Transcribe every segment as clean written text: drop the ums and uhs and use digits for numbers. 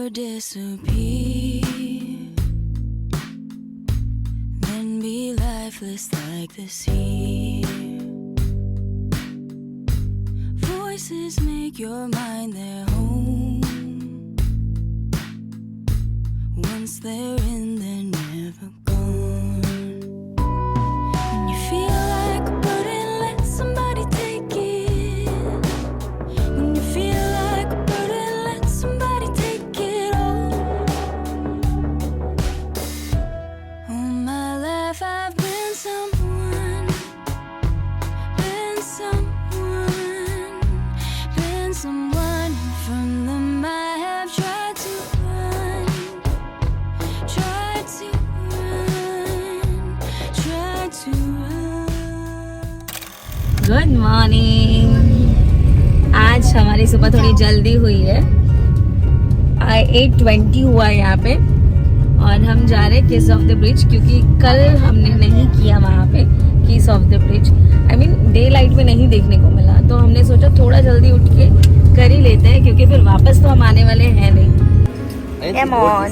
disappear, then be lifeless like the sea. Voices make your mind their home. Once they're in, they're never gone. When you feel like a burden, let somebody take it. When you feel like a burden, let somebody take it all. All my life I've been someone, been someone, been someone. From them I have tried to run, tried to run, tried to run. Good morning. आज हमारी सुबह थोड़ी जल्दी हुई है। 8:20 हुआ है यहाँ पे और हम जा रहे हैं किस ऑफ द ब्रिज, क्योंकि कल हमने नहीं किया वहाँ पे किस of the bridge. I mean day light में नहीं देखने को मिला, तो हमने सोचा थोड़ा जल्दी उठ के कर ही लेते हैं, क्योंकि फिर वापस तो हम आने वाले हैं नहीं। Come on।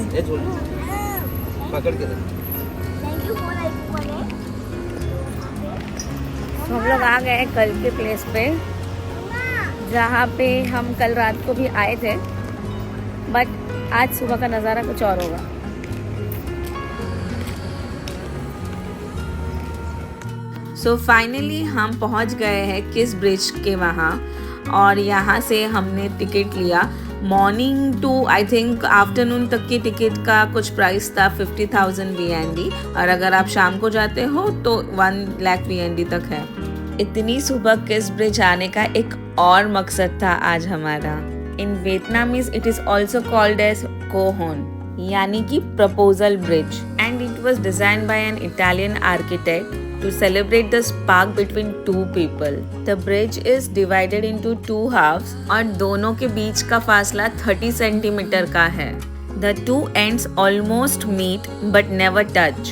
पकड़ के हम लोग आ गए कल के प्लेस पे, जहाँ पे हम कल रात को भी आए थे, बट आज सुबह का नज़ारा कुछ और होगा। सो फाइनली हम पहुँच गए हैं किस ब्रिज के वहाँ, और यहाँ से हमने टिकट लिया। Morning to I think afternoon तक की टिकट का कुछ प्राइस था 50,000 VND, और अगर आप शाम को जाते हो तो 1 लाख VND तक है। इतनी सुबह किस ब्रिज आने का एक और मकसद था आज हमारा। In Vietnamese it is also called as कोहोन, यानी कि proposal bridge, and it was design by an Italian architect to celebrate the spark between two people. The bridge is divided into two halves और दोनों के बीच का फासला 30 centimetre का है। The two ends almost meet but never touch.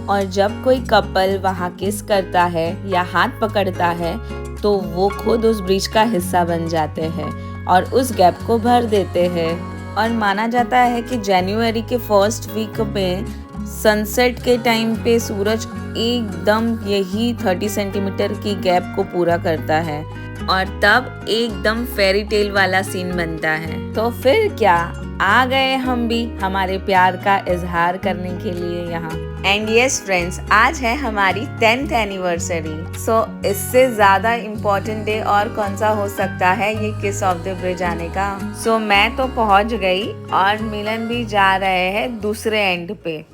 और जब कोई कपल वहाँ किस करता है या हाथ पकड़ता है तो वो खुद उस ब्रिज का हिस्सा बन जाते हैं और उस गैप को भर देते हैं। और माना जाता है कि जनवरी के फर्स्ट वीक में सनसेट के टाइम पे सूरज एकदम यही 30 सेंटीमीटर की गैप को पूरा करता है और तब एकदम फेरी टेल वाला सीन बनता है। तो फिर क्या, आ गए हम भी हमारे प्यार का इजहार करने के लिए यहाँ। एंड यस फ्रेंड्स, आज है हमारी 10th एनिवर्सरी। सो इससे ज्यादा इम्पोर्टेंट डे और कौन सा हो सकता है ये किस ऑफ द ब्रिज आने का। सो मैं तो पहुँच गई और मिलन भी जा रहे हैं दूसरे एंड पे।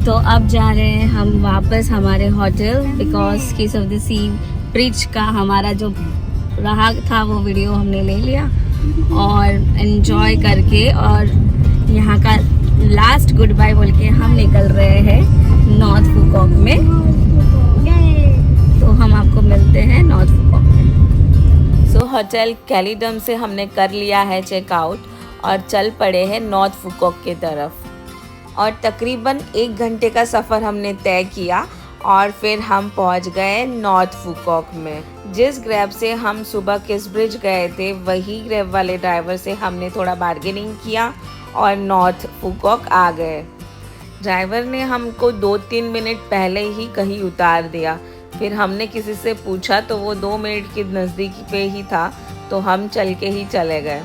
तो अब जा रहे हैं हम वापस हमारे hotel, because kiss of the sea bridge का हमारा जो रहा था वो वीडियो हमने ले लिया और एंजॉय करके, और यहाँ का लास्ट गुड बाय बोल के हम निकल रहे हैं नॉर्थ फूकॉक में। होटल कैलिडम से हमने कर लिया है चेकआउट और चल पड़े हैं नॉर्थ फुकॉक की तरफ। और तकरीबन 1 घंटे का सफ़र हमने तय किया और फिर हम पहुंच गए नॉर्थ फुकॉक में। जिस ग्रैब से हम सुबह किसब्रिज गए थे वही ग्रैब वाले ड्राइवर से हमने थोड़ा बार्गेनिंग किया और नॉर्थ फुकॉक आ गए। ड्राइवर ने हमको 2-3 मिनट पहले ही कहीं उतार दिया। फिर हमने किसी से पूछा तो वो 2 मिनट की नज़दीकी पे ही था, तो हम चल के ही चले गए।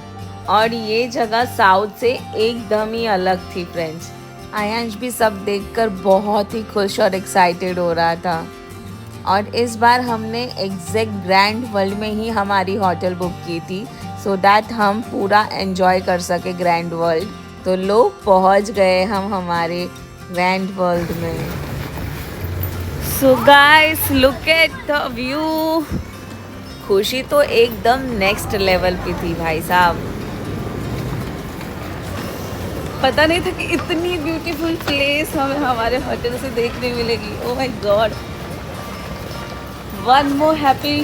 और ये जगह साउथ से एकदम ही अलग थी फ्रेंड्स। आयांश भी सब देखकर बहुत ही खुश और एक्साइटेड हो रहा था। और इस बार हमने एग्जैक्ट ग्रैंड वर्ल्ड में ही हमारी होटल बुक की थी, सो दैट हम पूरा एंजॉय कर सके ग्रैंड वर्ल्ड। तो लोग पहुंच गए हम हमारे ग्रैंड वर्ल्ड में। So guys look at the view. खुशी तो एकदम नेक्स्ट लेवल की थी भाई साहब। पता नहीं था कि इतनी ब्यूटीफुल प्लेस हमें हमारे होटल से देखने मिलेगी। Oh my God, one more happy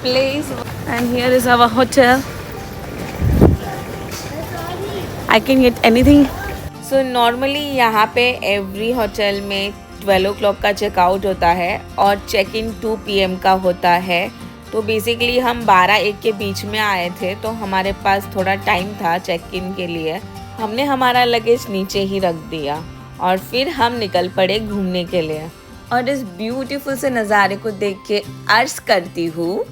place and here is our hotel. I can get anything. So normally यहाँ पे एवरी होटल में 12 o'clock का चेकआउट होता है और चेक इन 2 PM का होता है। तो बेसिकली हम 12-1 के बीच में आए थे, तो हमारे पास थोड़ा टाइम था चेक इन के लिए। हमने हमारा लगेज नीचे ही रख दिया और फिर हम निकल पड़े घूमने के लिए। और इस ब्यूटीफुल से नज़ारे को देख के अर्ज करती हूँ,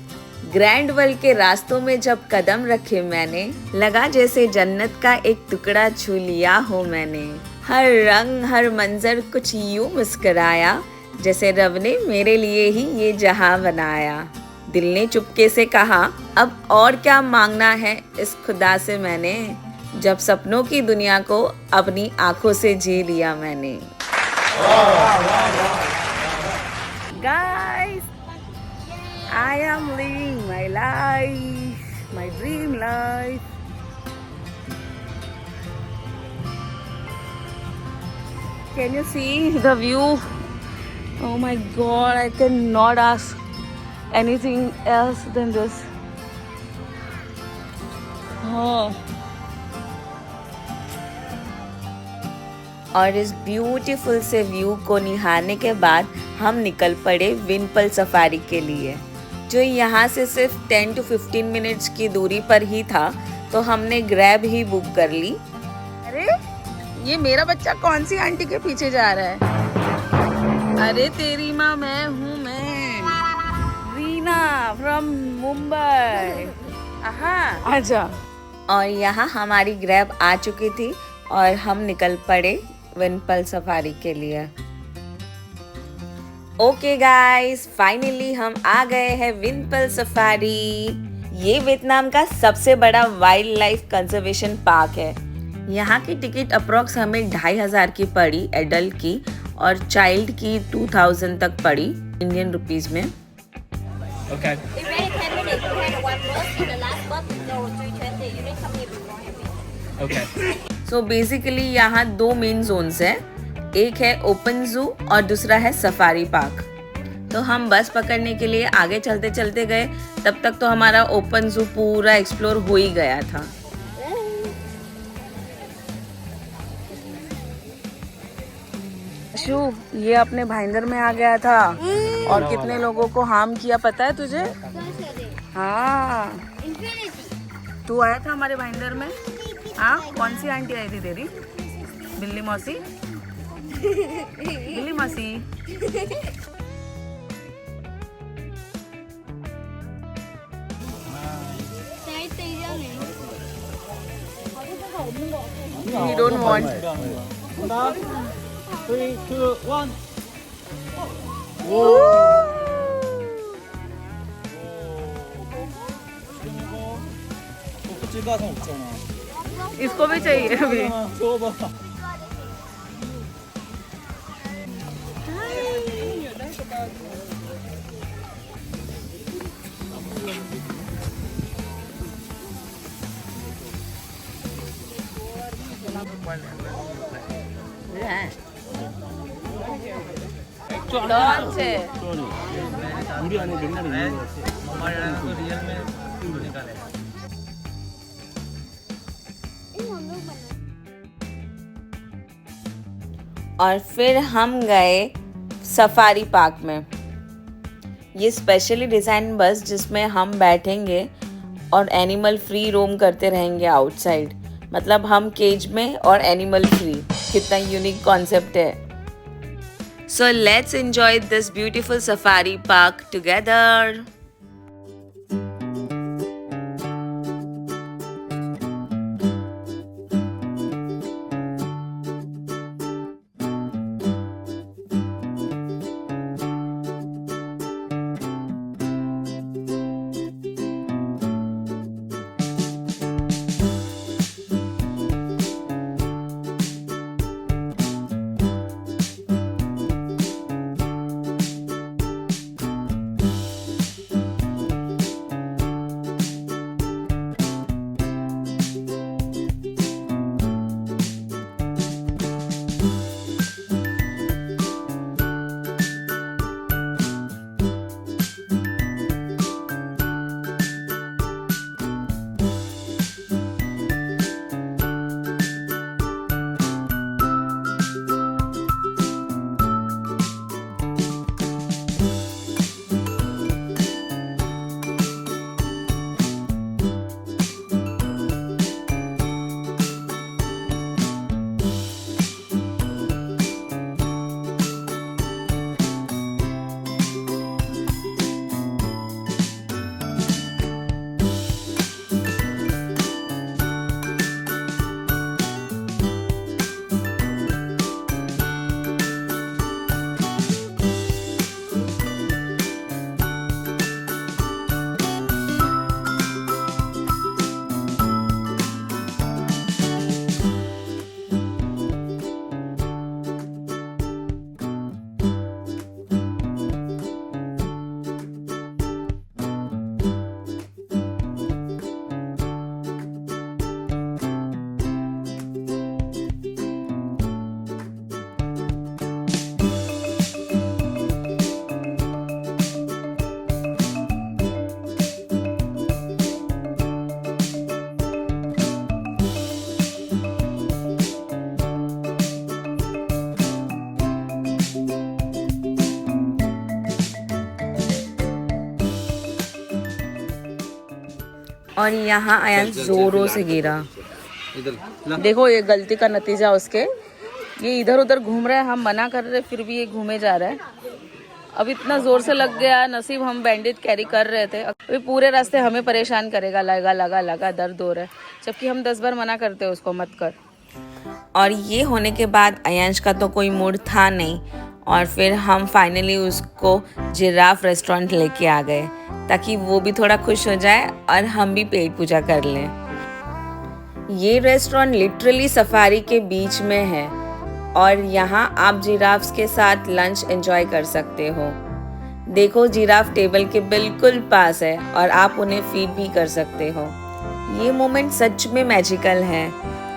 ग्रैंड वर्ल्ड के रास्तों में जब कदम रखे मैंने, लगा जैसे जन्नत का एक टुकड़ा छू लिया हो मैंने। हर रंग हर मंजर कुछ यूं मुस्कुराया, जैसे रब ने मेरे लिए ही ये जहां बनाया। दिल ने चुपके से कहा, अब और क्या मांगना है इस खुदा से मैंने, जब सपनों की दुनिया को अपनी आंखों से जी लिया मैंने। Guys, I am living my life, my dream life. Can you see the view? Oh my God, I cannot ask anything else than this. Oh. और इस ब्यूटीफुल से व्यू को निहारने के बाद हम निकल पड़े विनपल सफारी के लिए, जो यहाँ से सिर्फ 10 to 15 मिनट्स की दूरी पर ही था। तो हमने ग्रैब ही बुक कर ली। अरे ये मेरा बच्चा कौन सी आंटी के पीछे जा रहा है? अरे तेरी माँ मैं हूँ, मैं रीना फ्रॉम मुंबई। आजा। और यहाँ हमारी ग्रैब आ चुकी थी और हम निकल पड़े विनपल सफारी के लिए। ओके गाइस, फाइनली हम आ गए हैं विनपल सफारी। ये वियतनाम का सबसे बड़ा वाइल्ड लाइफ कंजर्वेशन पार्क है। यहाँ की टिकट अप्रोक्स हमें 2500 की पड़ी एडल्ट की, और चाइल्ड की 2000 तक पड़ी इंडियन रुपीस में। Okay. It's ready 10 minutes. We had one bus and the last bus will go 3:20. You didn't come here before, have you? Okay. So basically यहाँ 2 मेन जोन्स हैं, एक है ओपन जू और दूसरा है सफारी पार्क। तो हम बस पकड़ने के लिए आगे चलते चलते गए, तब तक तो हमारा ओपन जू पूरा एक्सप्लोर हो ही गया था। शू, ये अपने भाईंदर में आ गया था और कितने लोगों को हार्म किया पता है तुझे? हाँ, तू आया था हमारे भाईंदर में। हाँ, कौन सी आंटी आई थी तेरी? बिल्ली मौसी। बिल्ली मौसी। We don't want. 3, 2, 1. 찌가서 없잖아. इसको भी चाहिए अभी। 줘봐. लॉन्च है। 우리 안에 맥날이 있는 것 같아. और फिर हम गए सफारी पार्क में। ये स्पेशली डिज़ाइन बस जिसमें हम बैठेंगे और एनिमल फ्री रोम करते रहेंगे आउटसाइड, मतलब हम केज में और एनिमल फ्री। कितना यूनिक कॉन्सेप्ट है। So let's enjoy this beautiful safari park together. और यहाँ आया जोरों से गिरा। इधर देखो ये गलती का नतीजा उसके, ये इधर उधर घूम रहा है, हम मना कर रहे फिर भी ये घूमे जा रहा है। अब इतना जोर से लग गया, नसीब हम बैंडेज कैरी कर रहे थे। अभी पूरे रास्ते हमें परेशान करेगा, लगा लगा लगा दर्द हो रहा है, जबकि हम 10 बार मना करते हैं उसको मत कर। और ये होने के बाद अयांश का तो कोई मूड था नहीं, और फिर हम फाइनली उसको जिराफ रेस्टोरेंट लेके आ गए ताकि वो भी थोड़ा खुश हो जाए और हम भी पेट पूजा कर लें। ये रेस्टोरेंट लिटरली सफारी के बीच में है और यहाँ आप जिराफ्स के साथ लंच एंजॉय कर सकते हो। देखो जिराफ टेबल के बिल्कुल पास है और आप उन्हें फीड भी कर सकते हो। ये मोमेंट सच में मैजिकल है।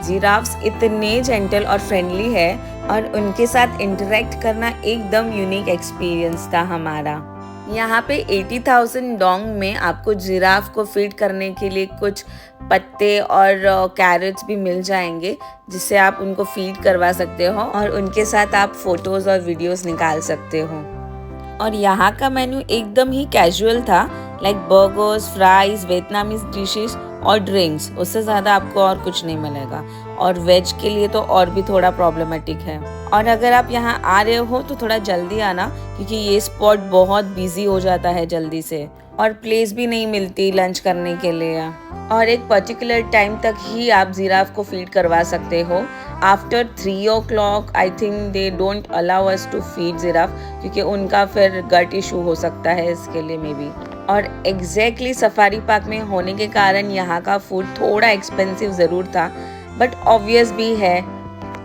जिराफ्स इतने जेंटल और फ्रेंडली है और उनके साथ इंटरेक्ट करना एकदम यूनिक एक्सपीरियंस था हमारा। यहाँ पे 80,000 डोंग में आपको जिराफ को फीड करने के लिए कुछ पत्ते और कैरेट्स भी मिल जाएंगे, जिससे आप उनको फीड करवा सकते हो और उनके साथ आप फोटोज़ और वीडियोस निकाल सकते हो। और यहाँ का मेन्यू एकदम ही कैजुअल था, like burgers, fries, Vietnamese dishes और ड्रिंक्स। उससे ज़्यादा आपको और कुछ नहीं मिलेगा। और वेज के लिए तो और भी थोड़ा प्रॉब्लमेटिक है। और अगर आप यहाँ आ रहे हो तो थोड़ा जल्दी आना, क्योंकि ये स्पॉट बहुत बिजी हो जाता है जल्दी से, और प्लेस भी नहीं मिलती लंच करने के लिए। और एक पर्टिकुलर टाइम तक ही आप जिराफ को फीड करवा सकते हो। After 3 o'clock I think they don't allow us to feed giraffe, क्योंकि उनका फिर गट इशू हो सकता है इसके लिए मे बी। और एग्जैक्टली सफारी पार्क में होने के कारण यहाँ का फूड थोड़ा एक्सपेंसिव ज़रूर था, बट ऑब्वियस भी है,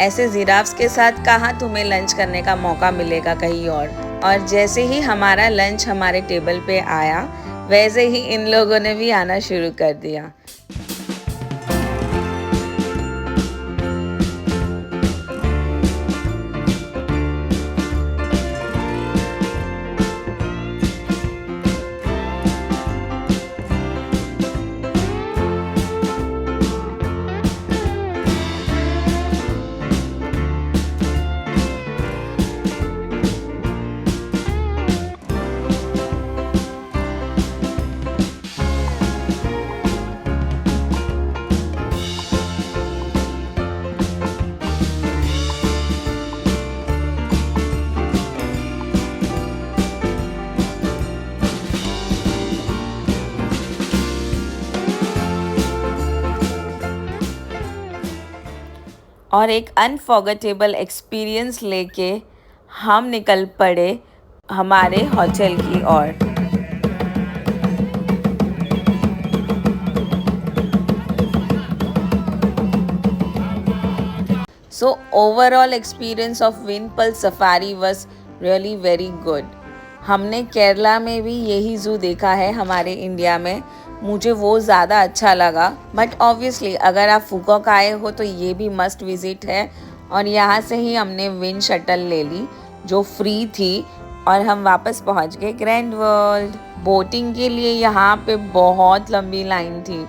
ऐसे जिराफ्स के साथ कहाँ तुम्हें लंच करने का मौका मिलेगा कहीं और जैसे ही हमारा लंच हमारे टेबल पे आया, वैसे ही इन लोगों ने भी आना शुरू कर दिया। और एक अनफॉरगेटेबल एक्सपीरियंस लेके हम निकल पड़े हमारे होटल की ओर। So overall experience of Vinpearl Safari was really very good. हमने केरला में भी यही ज़ू देखा है हमारे इंडिया में, मुझे वो ज़्यादा अच्छा लगा। बट ऑब्वियसली अगर आप फुकॉक आए हो तो ये भी मस्ट विज़िट है। और यहाँ से ही हमने विंड शटल ले ली जो फ्री थी और हम वापस पहुँच गए ग्रैंड वर्ल्ड। बोटिंग के लिए यहाँ पे बहुत लंबी लाइन थी,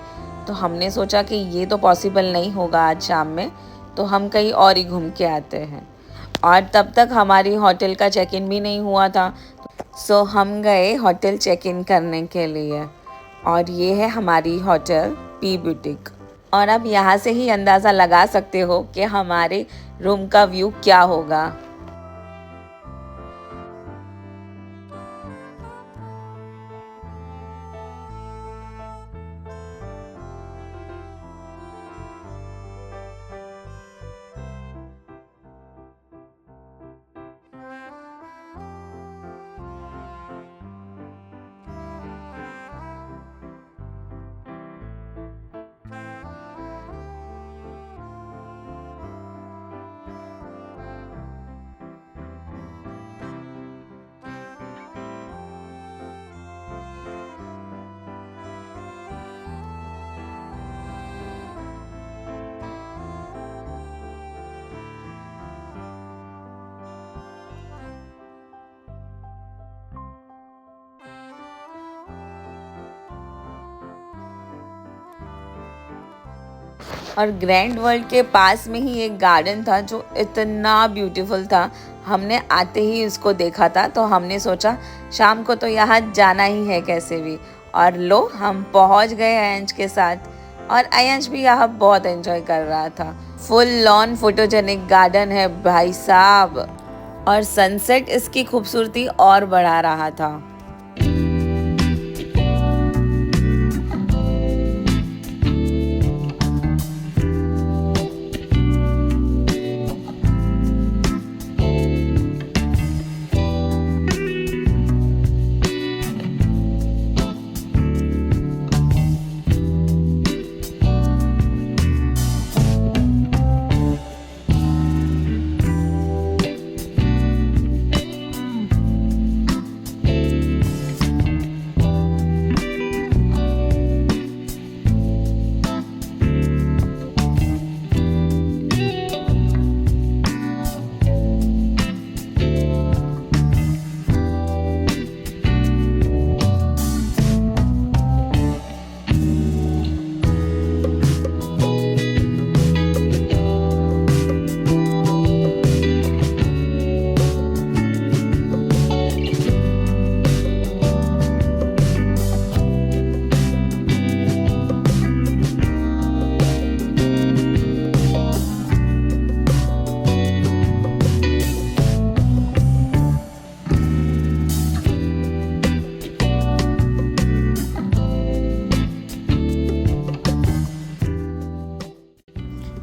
तो हमने सोचा कि ये तो पॉसिबल नहीं होगा आज शाम में, तो हम कहीं और ही घूम के आते हैं। और तब तक हमारी होटल का चेक इन भी नहीं हुआ था, सो हम गए होटल चेक इन करने के लिए। और ये है हमारी होटल पी बुटीक। और अब यहाँ से ही अंदाज़ा लगा सकते हो कि हमारे रूम का व्यू क्या होगा। और ग्रैंड वर्ल्ड के पास में ही एक गार्डन था जो इतना ब्यूटीफुल था। हमने आते ही उसको देखा था, तो हमने सोचा शाम को तो यहाँ जाना ही है कैसे भी। और लो हम पहुँच गए अयंश के साथ, और अयंश भी यहाँ बहुत एंजॉय कर रहा था। फुल लॉन फोटोजेनिक गार्डन है भाई साहब, और सनसेट इसकी खूबसूरती और बढ़ा रहा था।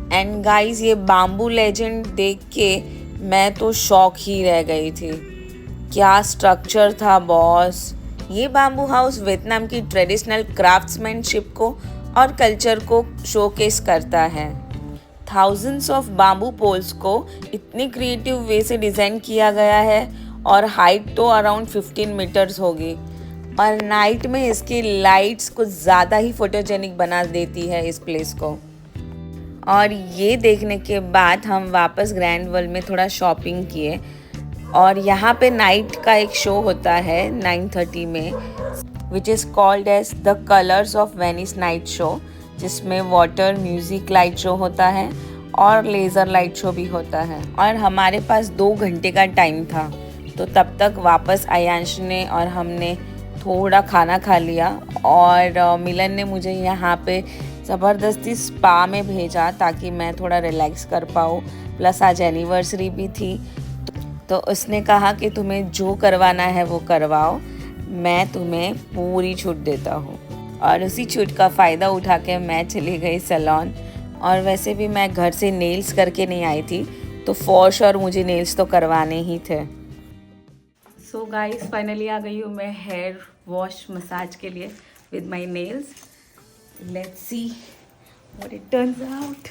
एंड गाइस ये बाम्बू लेजेंड देख के मैं तो शॉक ही रह गई थी। क्या स्ट्रक्चर था बॉस। ये बाम्बू हाउस वियतनाम की ट्रेडिशनल क्राफ्ट्समैनशिप को और कल्चर को शोकेस करता है। थाउजेंड्स ऑफ बाम्बू पोल्स को इतनी क्रिएटिव वे से डिज़ाइन किया गया है, और हाइट तो अराउंड 15 मीटर्स होगी। और नाइट में इसकी लाइट्स कुछ ज़्यादा ही फोटोजेनिक बना देती है इस प्लेस को। और ये देखने के बाद हम वापस ग्रैंड वर्ल्ड में थोड़ा शॉपिंग किए, और यहाँ पे नाइट का एक शो होता है 9:30 में, which is called as the colours of Venice night show, जिसमें वाटर म्यूज़िक लाइट शो होता है और लेज़र लाइट शो भी होता है। और हमारे पास 2 घंटे का टाइम था, तो तब तक वापस अयांश ने और हमने थोड़ा खाना खा लिया, और मिलन ने मुझे यहाँ पे ज़बरदस्ती स्पा में भेजा ताकि मैं थोड़ा रिलैक्स कर पाऊँ। प्लस आज एनिवर्सरी भी थी, तो उसने कहा कि तुम्हें जो करवाना है वो करवाओ, मैं तुम्हें पूरी छूट देता हूँ। और उसी छूट का फ़ायदा उठा के मैं चली गई सैलून, और वैसे भी मैं घर से नेल्स करके नहीं आई थी, तो फॉर श्योर मुझे नेल्स तो करवाने ही थे। सो गाइस फाइनली आ गई हूँ मैं हेयर वॉश मसाज के लिए with my nails. Let's see what it turns out.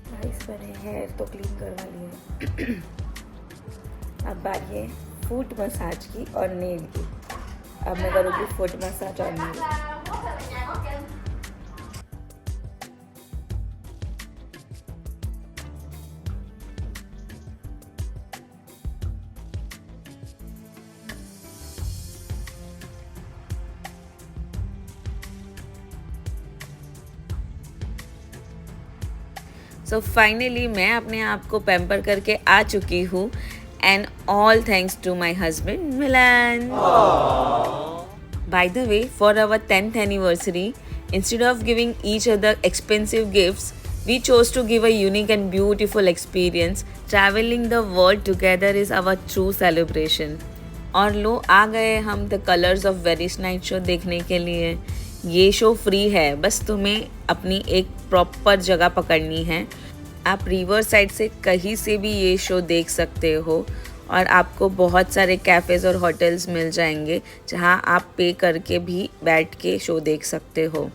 Guys मैंने हेयर तो क्लीन करवा लिया। अब बारी है फुट मसाज की और नेल की। अब मैं करूँगी फुट मसाज और नेल। सो फाइनली मैं अपने आप को पैम्पर करके आ चुकी हूँ, and all thanks to my husband Milan. By the way, for our 10th anniversary, instead of giving each other expensive gifts, we chose to give a unique and beautiful experience. Traveling the world together is our true celebration. और लो आ गए हम the colours of Venice night show देखने के लिए। ये show free है, बस तुम्हें अपनी एक प्रॉपर जगह पकड़नी है। आप रिवर साइड से कहीं से भी ये शो देख सकते हो, और आपको बहुत सारे कैफ़ेज़ और होटल्स मिल जाएंगे जहां आप पे करके भी बैठ के शो देख सकते हो।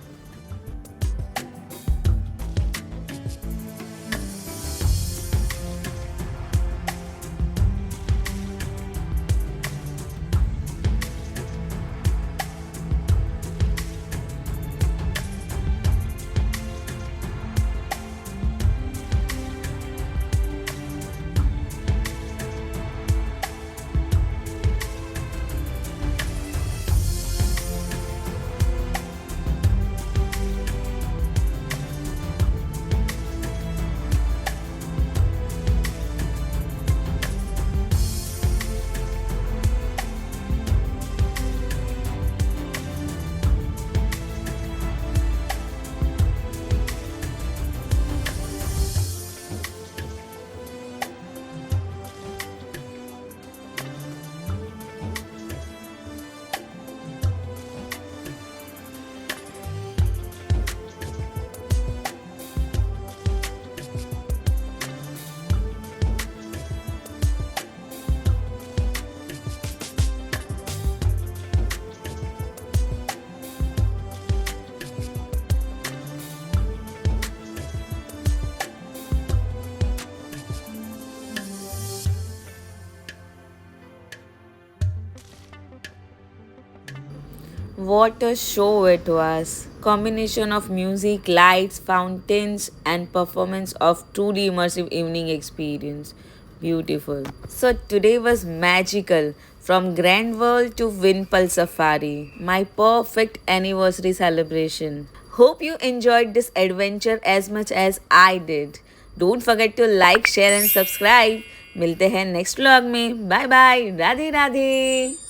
What a show it was! Combination of music, lights, fountains, and performance of truly immersive evening experience. Beautiful. So today was magical. From Grand World to Winpal Safari, my perfect anniversary celebration. Hope you enjoyed this adventure as much as I did. Don't forget to like, share and subscribe. मिलते हैं next vlog में। Bye bye, Radhe Radhe.